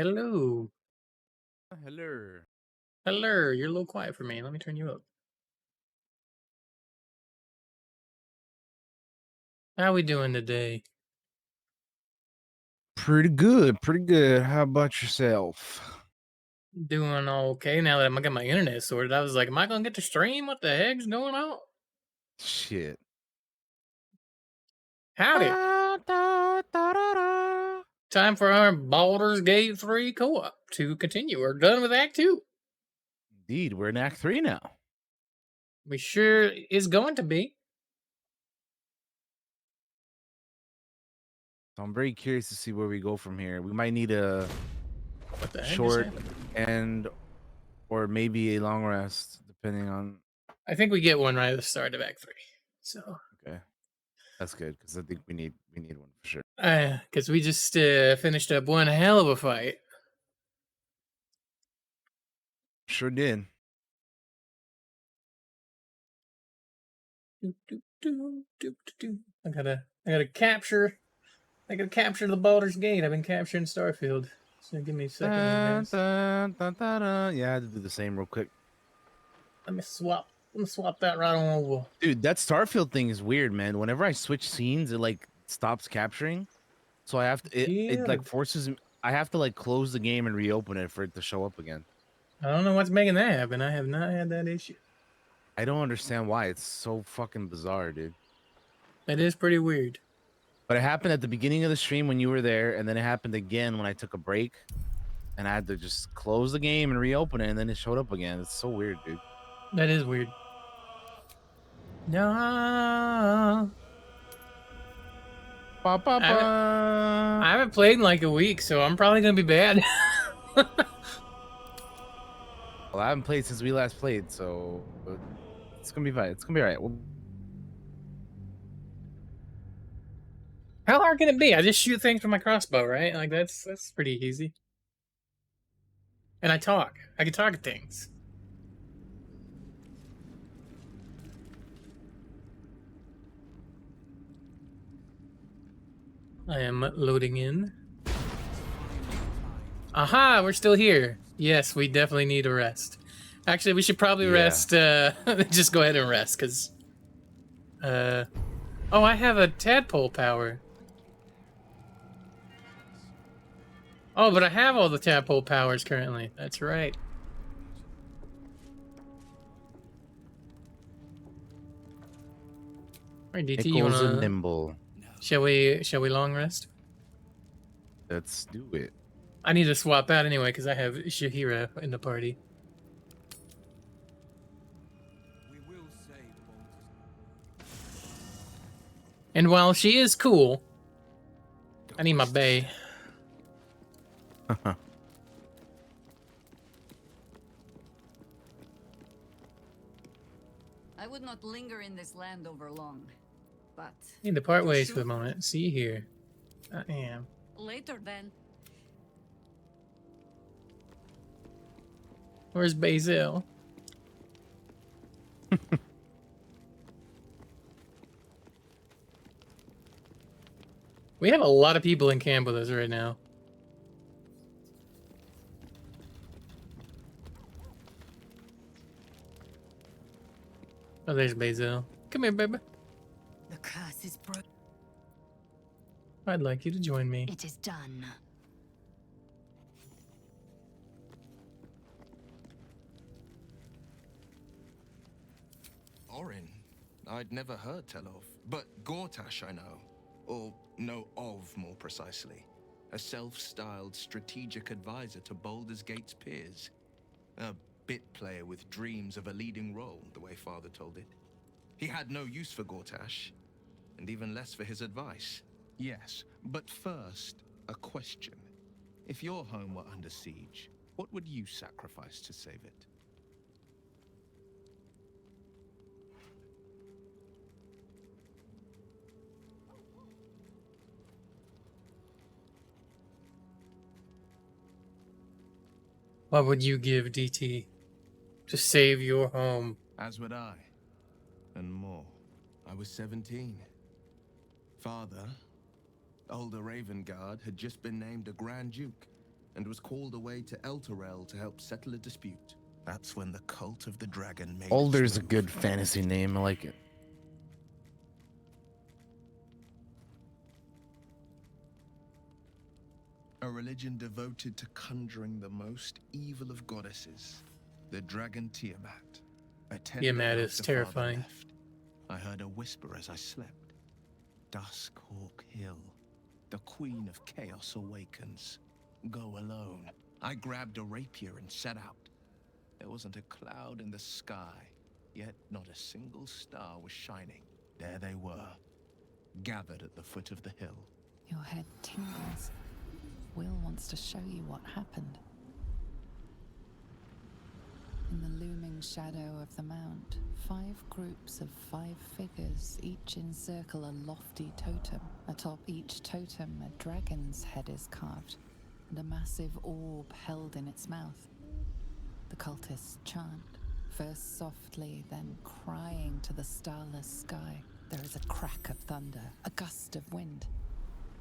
Hello. Hello. Hello. You're a little quiet for me. Let me turn you up. How we doing today? Pretty good, pretty good. How about yourself? Doing okay now that I got my internet sorted. I was like, am I gonna get to stream? What the heck's going on? Shit. Howdy. Da, da, da, da, da. Time for our Baldurs Gate 3 co-op to continue. We're done with Act 2. Indeed, we're in Act 3 now. We sure is going to be. So I'm very curious to see where we go from here. We might need a What the heck just short happened? end or maybe a long rest, depending on. I think we get one right at the start of Act 3. So, Okay, that's good because I think we need one for sure. because we just finished up one hell of a fight. Sure did. Do, do, do, do, do, do. I gotta capture the Baldur's Gate. I've been capturing Starfield. So give me a second here, Dun, guys. dun, dun, dun, dun. Yeah, I had to do the same real quick. Let me swap that right on over. Dude, that Starfield thing is weird, man. Whenever I switch scenes, it like stops capturing. So I have to it Yeah. like forces I have to like close the game and reopen it for it to show up again. I don't know what's making that happen. I have not had that issue. I don't understand why. It's so fucking bizarre, dude. That is pretty weird. But it happened at the beginning of the stream when you were there, and then it happened again when I took a break and I had to just close the game and reopen it, and then it showed up again. It's so weird, dude. That is weird. No. Ba, ba, I ba. haven't I haven't played in like a week, so I'm probably gonna be bad. Well, I haven't played since we last played, so it's gonna be fine. It's gonna be all right. How hard can it be? I just shoot things with my crossbow, right? Like that's pretty easy. And I talk. I can talk at things. I am loading in. Aha, we're still here. Yes, we definitely need a rest. Actually, we should probably Yeah. rest, just go ahead and rest, because, oh, I have a tadpole power. Oh, but I have all the tadpole powers currently. That's right. Alright, DT, you Nickels and wanna, nimble. shall we long rest? Let's do it. I need to swap out anyway, because I have Shahira in the party. And while she is cool, I need my bay. I would not linger in this land over long, but Need to part ways for the moment. See here. I am. later then. Where's Basil? We have a lot of people in camp with us right now. Oh, there's Basil. Come here, baby. The curse is broken. I'd like you to join me. It is done. Orin, I'd never heard tell of, but Gortash I know, or know of more precisely. A self-styled strategic advisor to Baldur's Gate's peers. A bit player with dreams of a leading role, the way Father told it. He had no use for Gortash, and even less for his advice. Yes, but first, a question. If your home were under siege, what would you sacrifice to save it? What would you give, DT, to save your home? As would I. And more. I was 17. Father, older Ravengard, had just been named a Grand Duke. and was called away to Elturel to help settle a dispute. That's when the cult of the dragon made Baldur's its a move. good fantasy name. I like it. A religion devoted to conjuring the most evil of goddesses, the dragon Tiamat. A tender Tiamat is after Father terrifying. left, I heard a whisper as I slept. Duskhawk Hill, the queen of chaos awakens. Go alone. I grabbed a rapier and set out. There wasn't a cloud in the sky, yet not a single star was shining. There they were, gathered at the foot of the hill. Your head tingles. Will wants to show you what happened. In the looming shadow of the mount, 5 groups of 5 figures each encircle a lofty totem. Atop each totem, a dragon's head is carved, and a massive orb held in its mouth. The cultists chant, first softly, then crying to the starless sky. There is a crack of thunder, a gust of wind,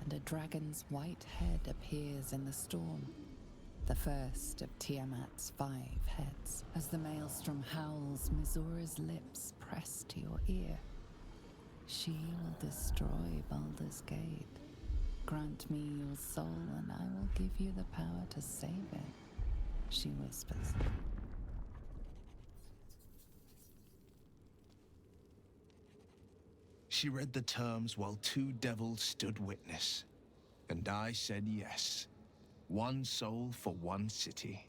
and a dragon's white head appears in the storm. The first of Tiamat's 5 heads. As the maelstrom howls, Mizora's lips press to your ear. She will destroy Baldur's Gate. Grant me your soul and I will give you the power to save it, she whispers. She read the terms while 2 devils stood witness, and I said yes. 1 soul for 1 city.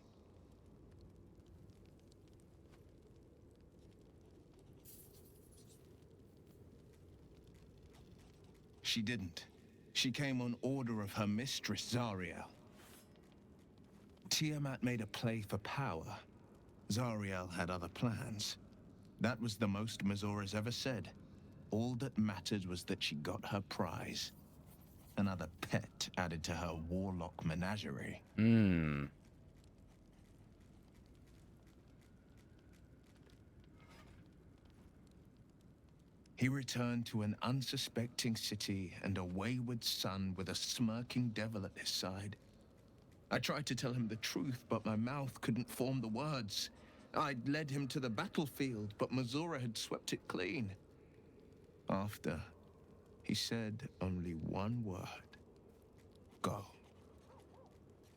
She didn't. She came on order of her mistress, Zariel. Tiamat made a play for power. Zariel had other plans. That was the most Mizora's ever said. All that mattered was that she got her prize. Another pet added to her warlock menagerie. He returned to an unsuspecting city and a wayward son with a smirking devil at his side. I tried to tell him the truth, but my mouth couldn't form the words. I'd led him to the battlefield, but Mizora had swept it clean. After, he said only 1 word. Go.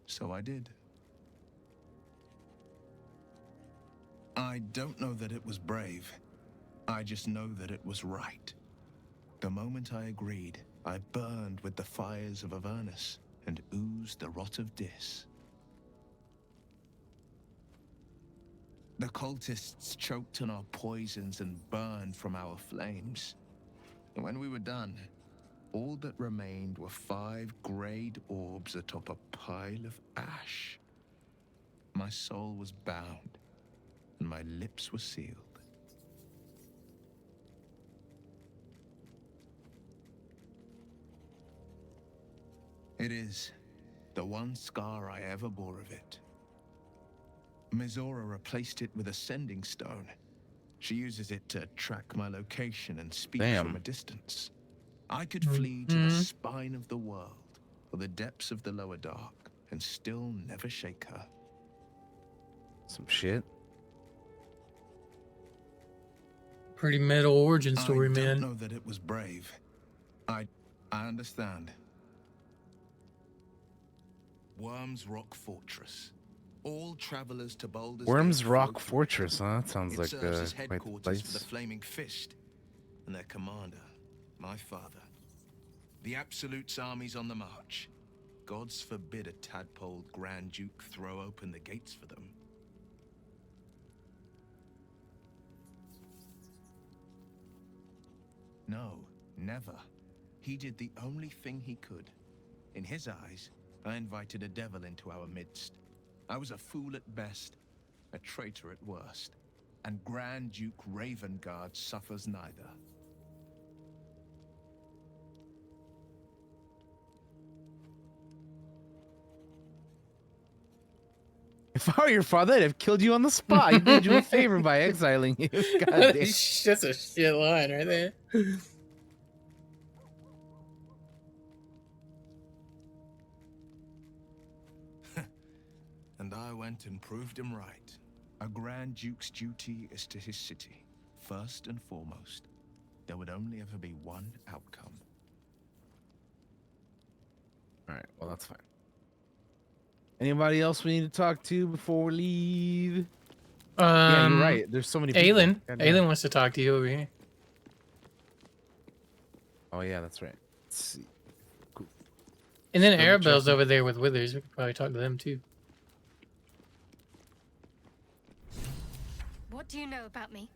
So I did. I don't know that it was brave. I just know that it was right. The moment I agreed, I burned with the fires of Avernus and oozed the rot of Dis. The cultists choked on our poisons and burned from our flames. And when we were done, all that remained were 5 grayed orbs atop a pile of ash. My soul was bound, and my lips were sealed. It is the one scar I ever bore of it. Mizora replaced it with a sending stone. She uses it to track my location and speak from a distance. I could flee to the spine of the world or the depths of the lower dark and still never shake her. Some shit. Pretty metal origin story, I man. don't know that it was brave. I understand. Worms Rock Fortress. All travelers to Baldur's Worms Gate Rock flow through Fortress, huh? That sounds it like serves as quite the headquarters for the place. Flaming Fist and their commander, my father. The Absolute's armies on the march. Gods forbid a tadpole Grand Duke throw open the gates for them. No, never. He did the only thing he could. In his eyes, I invited a devil into our midst. I was a fool at best, a traitor at worst, and Grand Duke Ravengard suffers neither. If I were your father, I'd have killed you on the spot. He did you a favor by exiling you. God damn. That's a shit line right there. And I went and proved him right. A Grand Duke's duty is to his city, first and foremost. There would only ever be one outcome. All right, well, that's fine. Anybody else we need to talk to before we leave? Yeah, you're right. There's so many people. Aelin. Goddamn. Aelin wants to talk to you over here. Oh, yeah, that's right. Let's see. Cool. And then Double Arabelle's checking. over there with Withers. We could probably talk to them too. What do you know about me?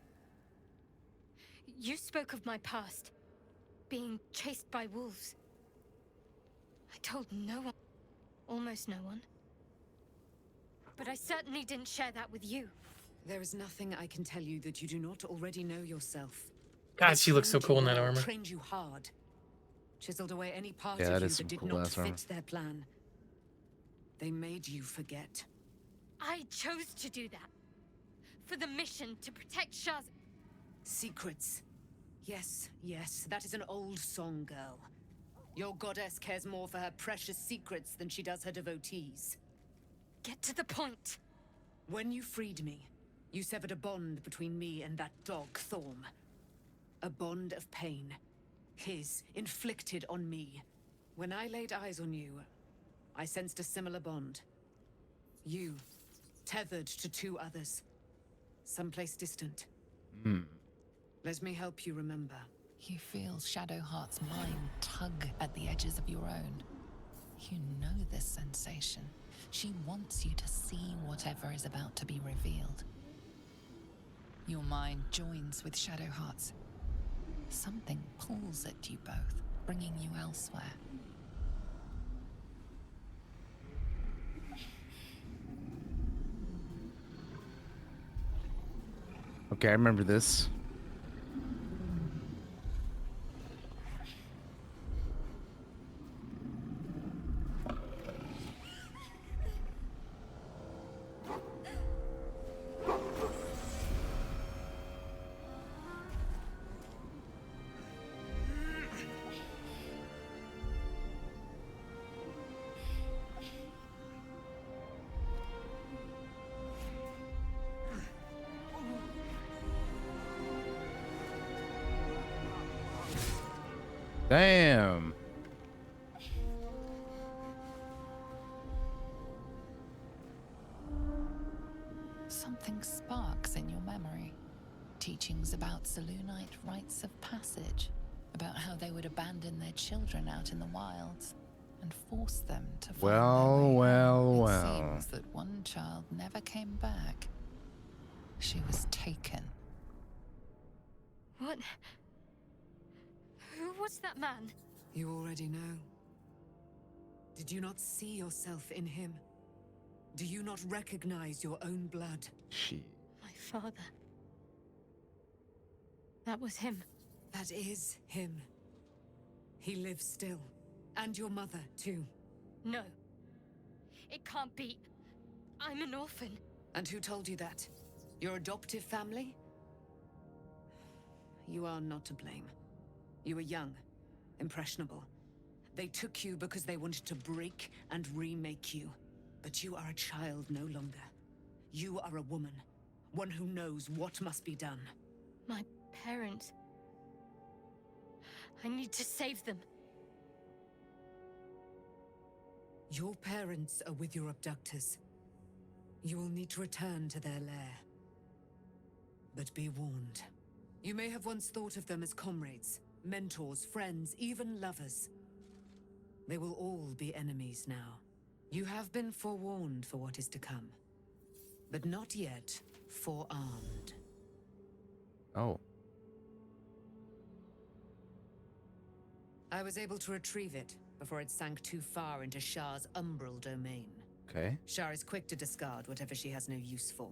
You spoke of my past, being chased by wolves. I told no one, almost no one. But I certainly didn't share that with you. There is nothing I can tell you that you do not already know yourself. God, she looks so Trained cool in you that well, armor. Trained you hard. Chiseled away any part Yeah, of that you is some that did cool not ass armor. fit their plan. They made you forget. I chose to do that. For the mission to protect Shah's... Secrets. Yes, yes, that is an old song, girl. Your goddess cares more for her precious secrets than she does her devotees. Get to the point. When you freed me, you severed a bond between me and that dog, Thorm. A bond of pain. His, inflicted on me. When I laid eyes on you, I sensed a similar bond. You, tethered to two others. Someplace distant. Let me help you remember. You feel Shadowheart's mind tug at the edges of your own. You know this sensation. She wants you to see whatever is about to be revealed. Your mind joins with Shadowheart's. Something pulls at you both, bringing you elsewhere. Okay, I remember this. Damn. Something sparks in your memory. Teachings about Selûnite rites of passage, about how they would abandon their children out in the wilds and force them to find Well, their way well, home. well. It seems that one child never came back. She was taken. What? Who was that man? You already know. Did you not see yourself in him? Do you not recognize your own blood? Shit. My father. That was him. That is him. He lives still. And your mother, too. No. It can't be. I'm an orphan. And who told you that? Your adoptive family? You are not to blame. You were young, impressionable. They took you because they wanted to break and remake you. But you are a child no longer. You are a woman. One who knows what must be done. My parents. I need to save them. Your parents are with your abductors. You will need to return to their lair. But be warned. You may have once thought of them as comrades, mentors, friends, even lovers. They will all be enemies now. You have been forewarned for what is to come. But not yet forearmed. Oh. I was able to retrieve it before it sank too far into Shah's umbral domain. Okay. Shah is quick to discard whatever she has no use for.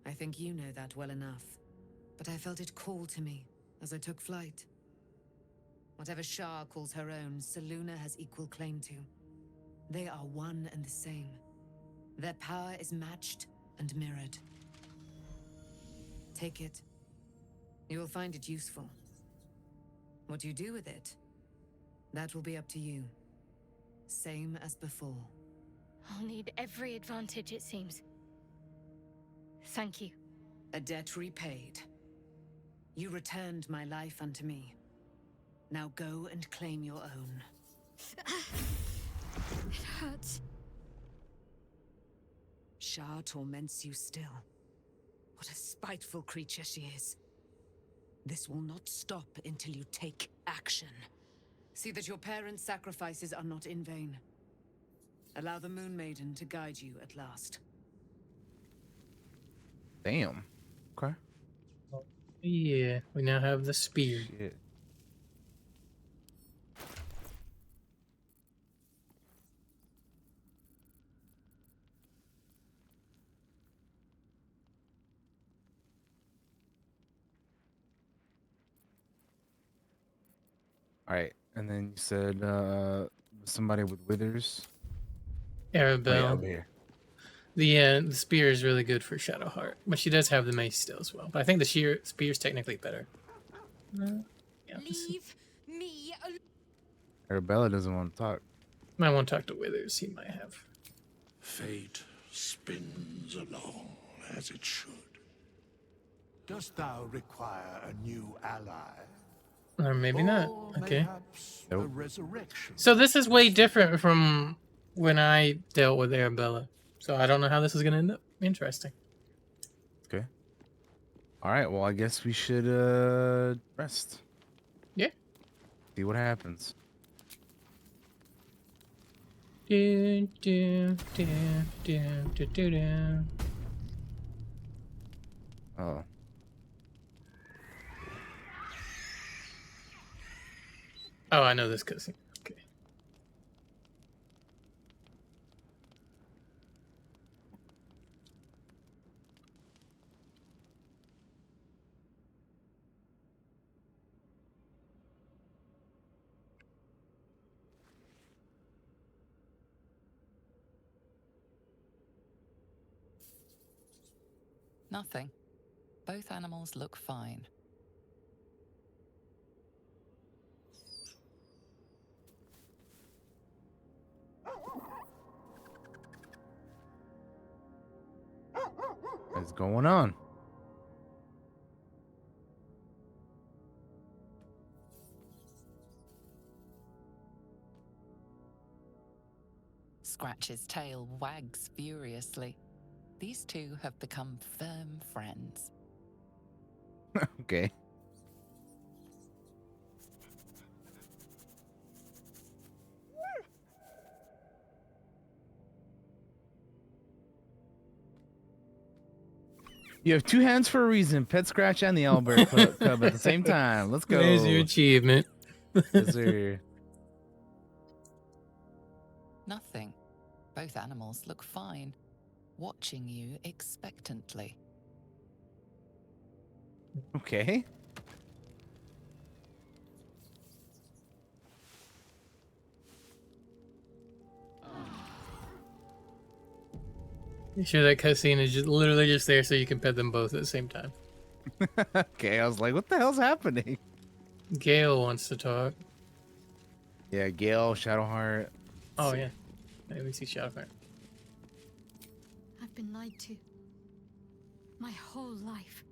I think you know that well enough. But I felt it call to me as I took flight. Whatever Shah calls her own, Selûne has equal claim to. They are one and the same. Their power is matched and mirrored. Take it. You will find it useful. What you do with it, that will be up to you. Same as before. I'll need every advantage, it seems. Thank you. A debt repaid. You returned my life unto me. Now go and claim your own. It hurts. Shar torments you still. What a spiteful creature she is. This will not stop until you take action. See that your parents' sacrifices are not in vain. Allow the Moon Maiden to guide you at last. Damn. Okay. Yeah, we now have the spear. Shit. All right, and then you said somebody with withers. Oh, yeah, Arabelle. over here. The spear is really good for Shadowheart, but she does have the mace still as well. But I think the spear's technically better. Yeah, Leave me alone. Arabella doesn't want to talk. might want to talk to Withers. He might have. Fate spins along as it should. Dost thou require a new ally? Or maybe not. Or Okay. mayhaps a Nope. resurrection? So this is way different from when I dealt with Arabella. So I don't know how this is going to end up. Interesting. Okay. All right. Well, I guess we should rest. Yeah. See what happens. Do, do, do, do, do, do, do. Oh. Oh, I know this cutscene. Okay. Nothing. Both animals look fine. What's going on? Scratch's tail wags furiously. These two have become firm friends. Okay. You have two hands for a reason. Pet Scratch and the Owlbear Cub at the same time. Let's go. There's your achievement. Yes, sir. Nothing. Both animals look fine, watching you expectantly. Okay. You sure that cutscene is just literally just there so you can pet them both at the same time? Okay, I was like, what the hell's happening? Gale wants to talk. Yeah, Gale, Shadowheart. Oh, yeah. Maybe we see Shadowheart. I've been lied to. My whole life.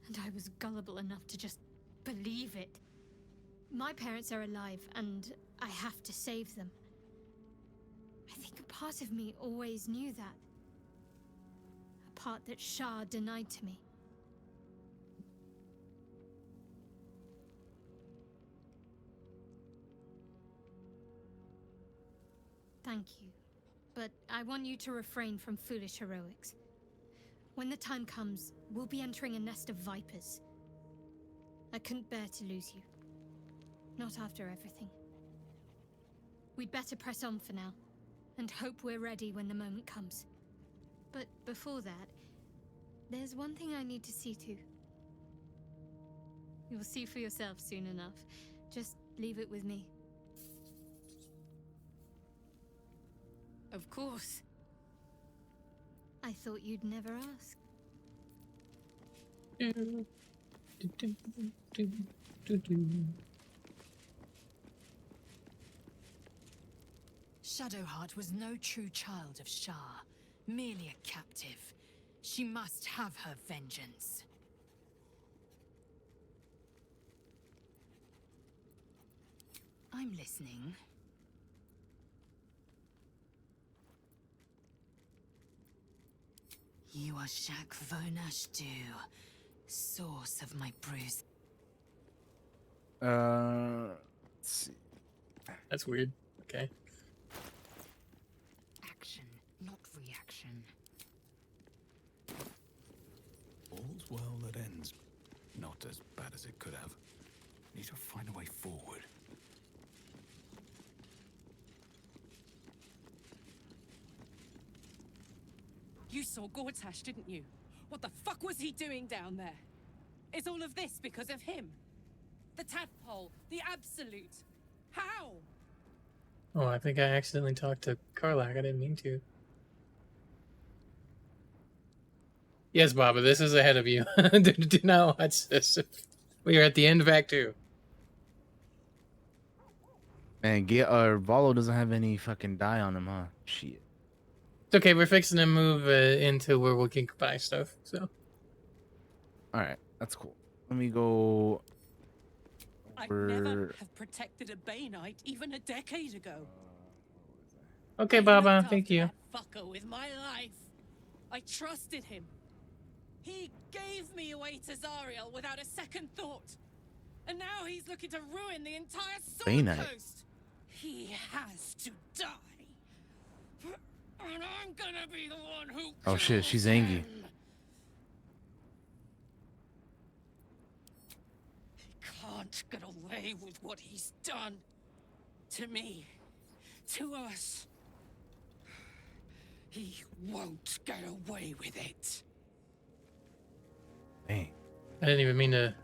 And I was gullible enough to just believe it. My parents are alive, and I have to save them. I think a part of me always knew that. A part that Shah denied to me. Thank you. But I want you to refrain from foolish heroics. When the time comes, we'll be entering a nest of vipers. I couldn't bear to lose you. Not after everything. We'd better press on for now, and hope we're ready when the moment comes. But before that, there's one thing I need to see to. You'll see for yourself soon enough. Just leave it with me. Of course. I thought you'd never ask. Shadowheart was no true child of Shah, merely a captive. She must have her vengeance. I'm listening. You are Shak Vonashdu, source of my bruise. Let's see. That's weird. Okay. Action, not reaction. All's well that ends. Not as bad as it could have. Need to find a way forward. You saw Gortash, didn't you? What the fuck was he doing down there? Is all of this because of him? The tadpole, the absolute. How? Oh, I think I accidentally talked to Karlak. I didn't mean to. Yes, Baba, this is ahead of you. do not watch this. We are at the end of Act 2. Man, Volo doesn't have any fucking die on him, huh? Shit. It's okay, we're fixing to move into where we can buy stuff, so. Alright, that's cool. Let me go... I'd never have protected a Bay Knight even a decade ago. Okay, I Baba, looked thank after you. that fucker with my life. I trusted him. He gave me away to Zariel without a second thought. And now he's looking to ruin the entire Bay Sword Knight. Coast. He has to die. And I'm gonna be the one who Oh shit, kills she's angry. him. He can't get away with what he's done. To me. To us. He won't get away with it. Dang. I didn't even mean to.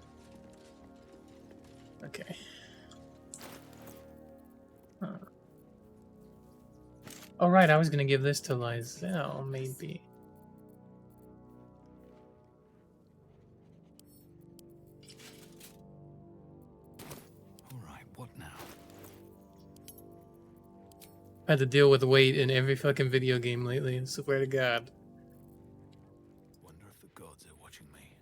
Okay. Huh. Oh, right, I was gonna give this to Lizelle, maybe. Alright, what now? I had to deal with weight in every fucking video game lately, I swear to God. Wonder if the gods are watching me.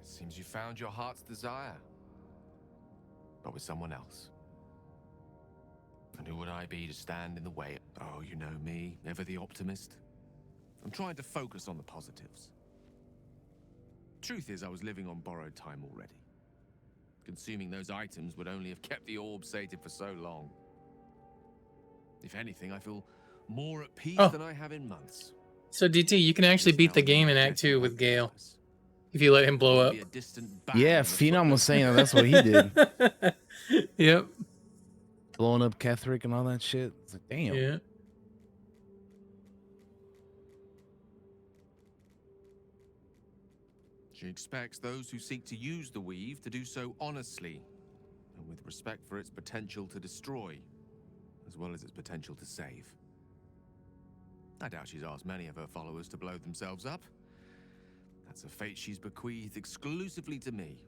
Seems you found your heart's desire. But with someone else. And who would I be to stand in the way? Oh, you know me, ever the optimist. I'm trying to focus on the positives. Truth is, I was living on borrowed time already. Consuming those items would only have kept the orb sated for so long. If anything, I feel more at peace than I have in months. So, DT, you can actually beat the game in Act 2 with Gale. If you let him blow up. Yeah, Phenom was saying that's what he did. Yep. Blowing up Ketheric and all that shit. It's like, damn. Yeah. She expects those who seek to use the weave to do so honestly, and with respect for its potential to destroy, as well as its potential to save. I doubt she's asked many of her followers to blow themselves up. That's a fate she's bequeathed exclusively to me.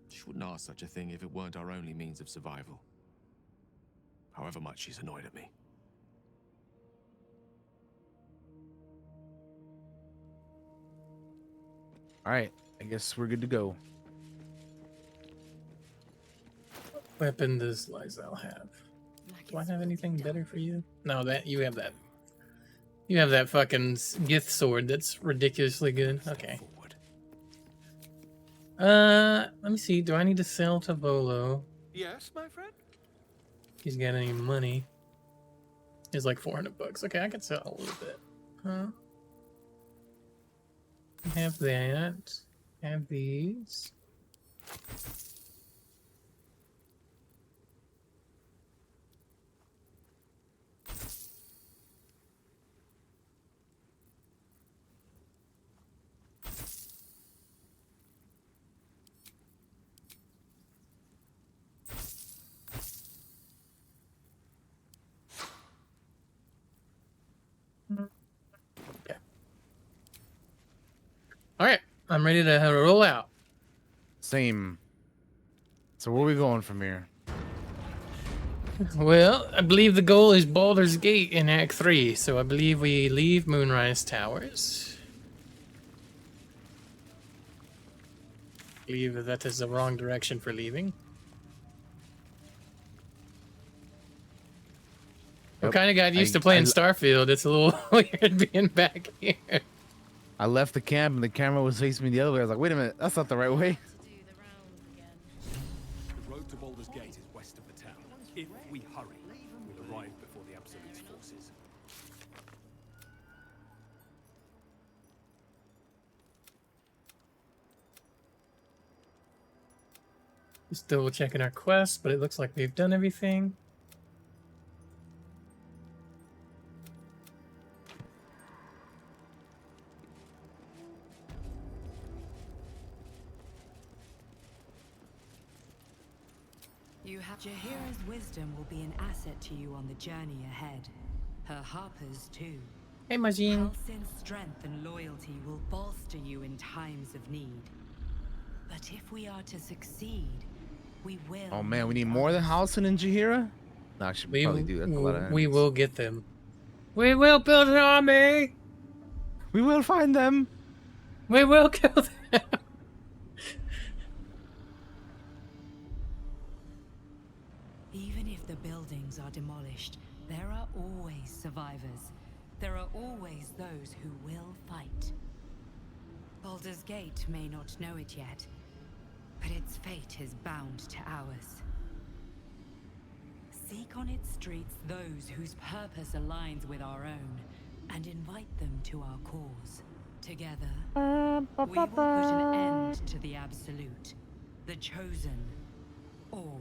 She wouldn't ask such a thing if it weren't our only means of survival. However much she's annoyed at me. Alright, I guess we're good to go. Weapon does Lizelle have? Do I have anything better for you? No, that you have that. You have that fucking Gith sword that's ridiculously good. Okay. Let me see. Do I need to sell to Volo? Yes, my friend? He's got any money? It's like 400 bucks. Okay, I can sell a little bit. Huh? Have that. Have these. All right, I'm ready to roll out. Same. So where are we going from here? Well, I believe the goal is Baldur's Gate in Act 3, so I believe we leave Moonrise Towers. I believe that is the wrong direction for leaving. We kind of got used to playing Starfield. It's a little weird being back here. I left the camp and the camera was facing me the other way. I was like, wait a minute, that's not the right way. The road to Baldur's Gate is west of the town. If we hurry, we'll arrive before the Absolute's forces. Still checking our quests, but it looks like we've done everything. You have Jaheira's wisdom will be an asset to you on the journey ahead. Her harpers too. Hey, Majin. Halsin's strength and loyalty will bolster you in times of need. But if we are to succeed, we will. Oh man, we need more than Halsin and Jaheira? No, I should probably do that. We will get them. We will build an army. We will find them. We will kill them. Even if the buildings are demolished, there are always survivors. There are always those who will fight. Baldur's Gate may not know it yet, but its fate is bound to ours. Seek on its streets those whose purpose aligns with our own, and invite them to our cause. Together, we will put an end to the Absolute, the Chosen, all.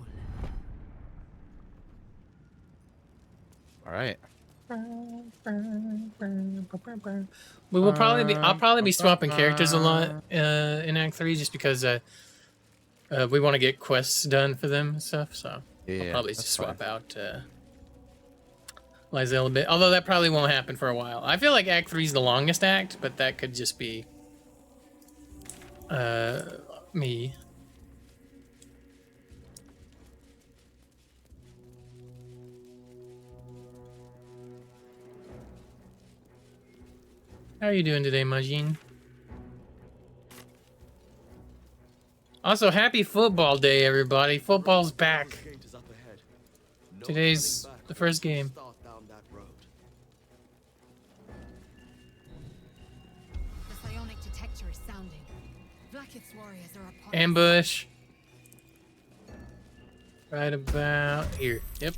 All right. We will probably be. I'll probably be swapping characters a lot in Act 3, just because we want to get quests done for them and stuff. So I'll probably just swap out Lysel a bit. Although that probably won't happen for a while. I feel like Act 3 is the longest act, but that could just be me. How are you doing today, Majin? Also, happy football day, everybody. Football's back. Today's the first game. The psionic detector is sounding. Blackett's warriors are upon Ambush. Right about here. Yep.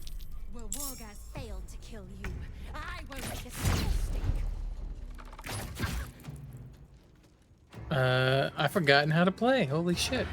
Where Wargaz failed to kill you, I won't make a single mistake. I've forgotten how to play. Holy shit.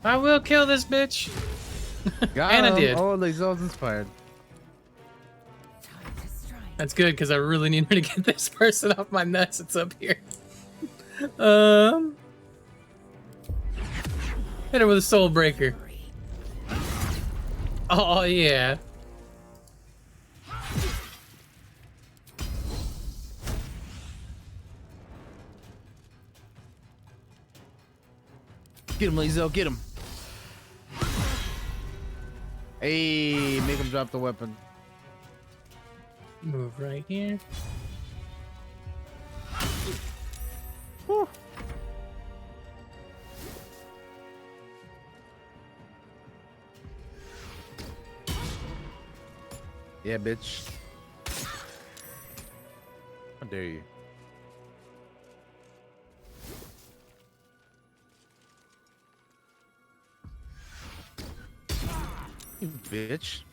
I will kill this bitch. And I did. Oh, Lysel's inspired. That's good, because I really need her to get this person off my nuts. It's up here. Hit her with a soul breaker. Oh yeah. Get him, Lysel, get him. Hey, make him drop the weapon. Move right here. Woo. Yeah, bitch. How dare you? You bitch.